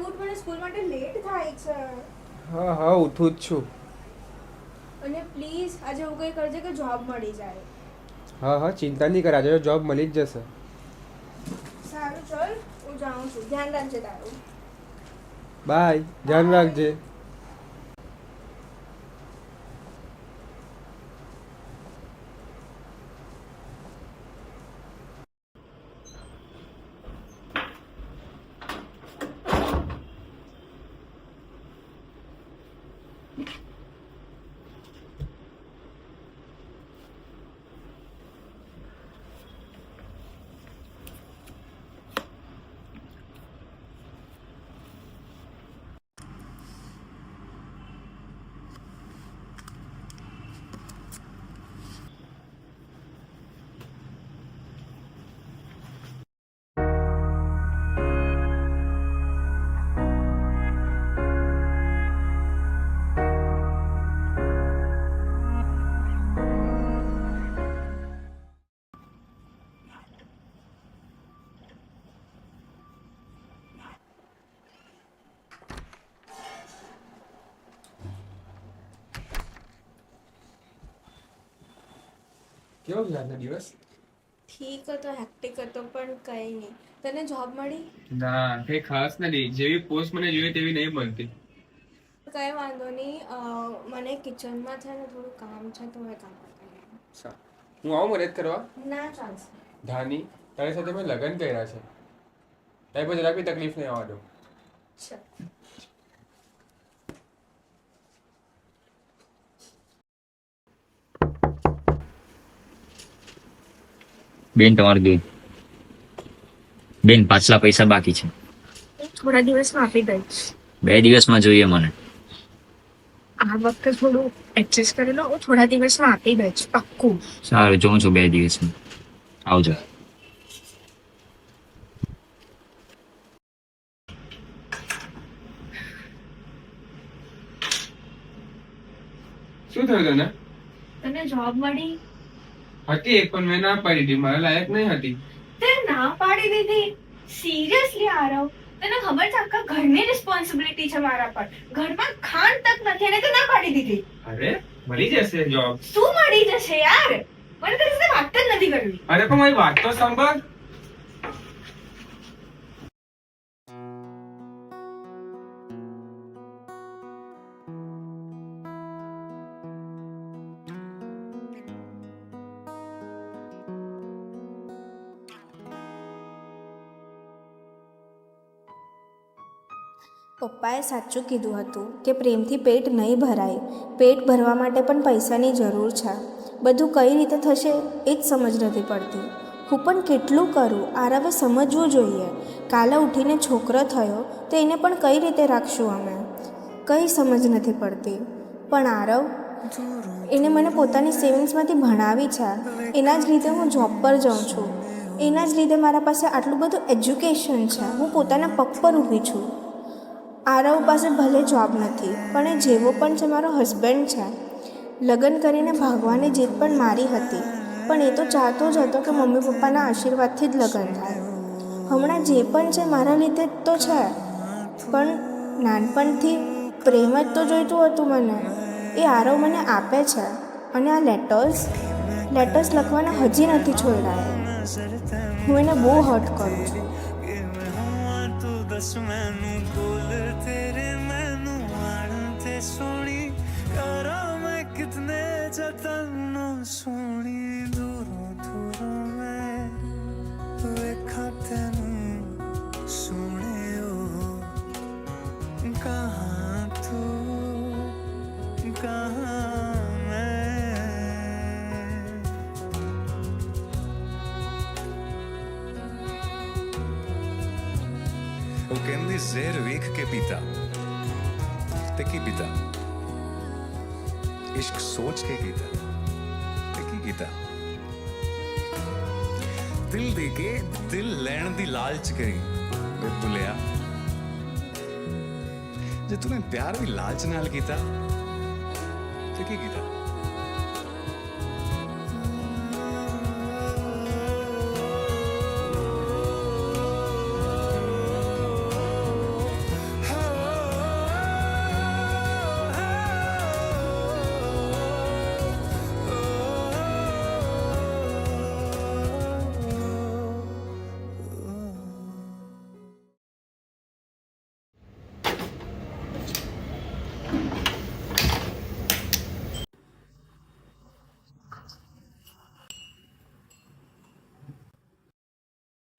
ઉઠ, મને સ્કૂલ માટે લેટ થાય છે. હા હા ઉઠું જ છું. અને પ્લીઝ આજે એવું કંઈ કરજે કે જોબ મળી જાય. હા હા ચિંતા નહીં કર, આજે જોબ મળી જ જશે. સારું ચલ, હું જાઉં છું. ધ્યાન રાખજે તારું. બાય, ધ્યાન બાય. રાખજે. કેવો ગયો આજનો દિવસ? ઠીક હતો, હેક્ટિક હતો, પણ કંઈ નહીં. તને જોબ મળી? ના, કઈ ખાસ નથી. જેવી પોસ્ટ મને જોઈએ તેવી નહીં મળતી. કંઈ વાંધો નહીં. મને કિચનમાં છે ને થોડું કામ છે, તો મેં કામ કરી લઉં. હું આવું મદદ કરવા? ના ચાલશે. ધાની, તારી સાથે મેં લગ્ન કર્યા છે. તારી પર જરાક બી તકલીફ નહીં આવવા દો. ચાલ. બેન તમારું દૂધ. બેન પાછલા પૈસા બાકી છે. થોડા દિવસમાં આપી દઈશ. 2 દિવસમાં જોઈએ મને. આ વખતે થોડું એડજસ્ટ કરી લો. હું થોડા દિવસમાં આપી દઈશ, પાક્કું. સારું, જોઉં છું 2 દિવસમાં. આવજો. શું થયું તને? તને જોબ મળી? હતી એક, પણ મેં ના પાડી દીધી. મારા લાયક નહીં હતી. તે ના પાડી દીધી? સિરિયસલી આરવ, તને ખબર છે આખા ઘરની રિસ્પોન્સિબિલિટી છે મારા પર. ઘરમાં ખાંડ તક નથી અને તે ના પાડી દીધી. અરે મળી જશે જોબ. શું મળી જશે યાર? મને તારી સાથે વાત જ નથી કરવી. અરે પણ મારી વાત તો સાંભળ. પપ્પાએ સાચું કીધું હતું કે પ્રેમથી પેટ નહીં ભરાય. પેટ ભરવા માટે પણ પૈસાની જરૂર છે. બધું કઈ રીતે થશે એ જ સમજ નથી પડતી. હું પણ કેટલું કરું, આરવે સમજવું જોઈએ. કાલે ઉઠીને છોકરો થયો તો એને પણ કઈ રીતે રાખશું અમે? કંઈ સમજ નથી પડતી. પણ આરવ, એને મને પોતાની સેવિંગ્સમાંથી ભણાવી છે. એના જ લીધે હું જોબ પર જાઉં છું. એના જ લીધે મારા પાસે આટલું બધું એજ્યુકેશન છે. હું પોતાના પગ પર ઊભી છું. આરવ પાસે ભલે જોબ નથી, પણ એ જેવો પણ છે મારો હસબન્ડ છે. લગ્ન કરીને ભાગવાની જીદ પણ મારી હતી, પણ એ તો ચાહતો જ હતો કે મમ્મી પપ્પાના આશીર્વાદથી જ લગ્ન થાય. હમણાં જે પણ છે મારા લીધે જ તો છે. પણ નાનપણથી પ્રેમ જ તો જોઈતું હતું મને. એ આરવ મને આપે છે. અને આ લેટર્સ લખવાના હજી નથી છોડ્યા. હું એને બહુ હર્ટ કરું છું. वो कहंदी ज़हर वेख के पीता ते की पीता, इश्क सोच के कीता ते की कीता, दिल दे के दिल लैण दी लालच करी वे भुलिया जे तूने प्यार भी लालच नाल कीता ते की कीता।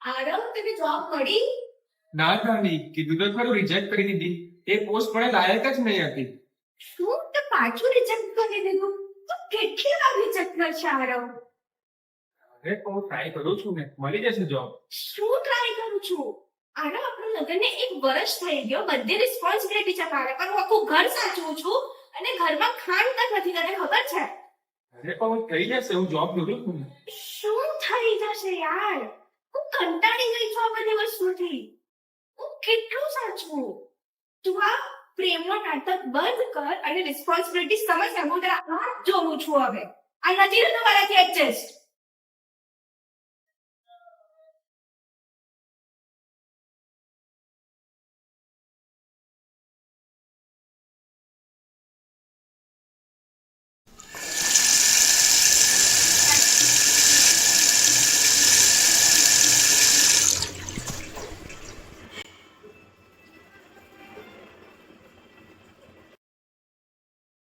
આરવ તને જોબ મળી? ના નાની કીધું તો ખરું રિજેક્ટ કરી દીધી. એ પોસ્ટ મને લાયક જ નહીં હતી. શું તે પાછું રિજેક્ટ કરી દીધું? તું કેટલી વાર રિજેક્ટ કરશે આરવ? અરે હું ટ્રાય કરું છું ને, મળી જશે જોબ. શું ટ્રાય કરું છું? આરવ આપણું લગ્નને 1 વર્ષ થઈ ગયો, બધી રિસ્પોન્સિબિલિટી છે તારે પર. હું આખું ઘર સાચવું છું અને ઘરમાં ખાંડ તક નથી, તને ખબર છે? અરે પણ થઈ જશે, હું જોબ કરું છું ને. શું થઈ જશે યાર? હું કંટાળી ગઈ છું આ બધી વસ્તુથી. હું કેટલું સાચવું? તું આ પ્રેમનો નાટક બંધ કર અને રિસ્પોન્સિબિલિટી સમજ. હું તારા હાથ જોઉં છું હવે. આ નથી રહેતું મારાથી એડજસ્ટ.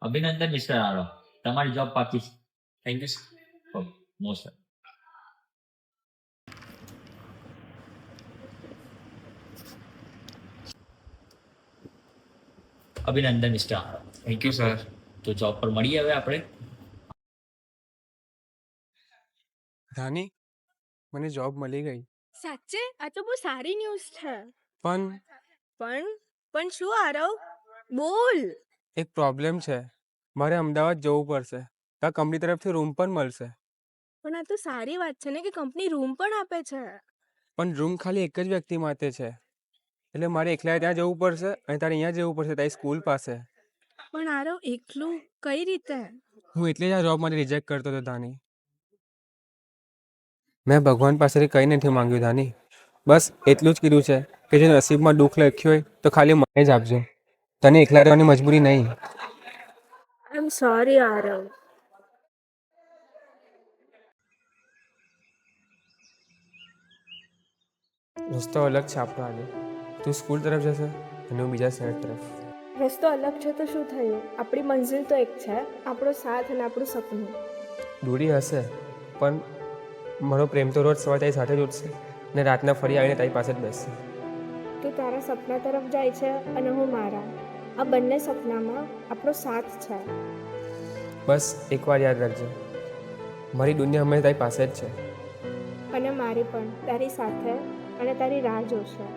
અભિનંદન મિસ્ટર આરવ, તમારી જોબ પાકી છે. Thank you sir. મોસ્ટ અભિનંદન mister Aarav. Thank you sir. તો જોબ પર મળીએ હવે આપણે. રાની, મને જોબ મળી ગઈ. સાચે આ તો બહુ સારી ન્યૂઝ છે. પણ પણ શું આરવ? બોલ. એક પ્રોબ્લેમ છે. મારે અમદાવાદ જવું પડશે. ત્યાં કંપની તરફથી રૂમ પણ મળશે. પણ આ તો સારી વાત છે ને કે કંપની રૂમ પણ આપે છે. પણ રૂમ ખાલી એક જ વ્યક્તિ માટે છે. એટલે મારે એકલા ત્યાં જવું પડશે અને તારે અહીંયા જવું પડશે તારી સ્કૂલ પાસે. પણ આરવ એકલું કઈ રીતે? હું એટલે જ આ જોબ માટે રિજેક્ટ કરતો હતો ધાની. મેં ભગવાન પાસેથી કંઈ નથી માંગ્યું ધાની. બસ એટલું જ કીધું છે કે જે નસીબમાં દુઃખ લખ્યું હોય તો ખાલી મને જ આપજો. તને એકલા રહેવાની મજબૂરી નહીં. આઈ એમ સોરી આરવ. રસ્તો અલગ છે આપણો આજે. તું સ્કૂલ તરફ જશે અને હું બીજા શહેર તરફ. રસ્તો અલગ છે તો શું થયું? આપણી મંઝિલ તો એક છે, આપણો સાથ અને આપણું સપનું. દૂરી હશે પણ મારો પ્રેમ તો રોજ સવારે તારી સાથે જ ઉઠશે અને રાતના ફરી આવીને તારી પાસે જ બેસશે. તું તારા સપના તરફ જાય છે અને હું મારા. આ બંને સપનામાં આપણો સાથ છે. બસ એકવાર યાદ રાખજે, મારી દુનિયા હંમેશા તારી પાસે જ છે. અને મારી પણ તારી સાથે અને તારી રાહ જોશે.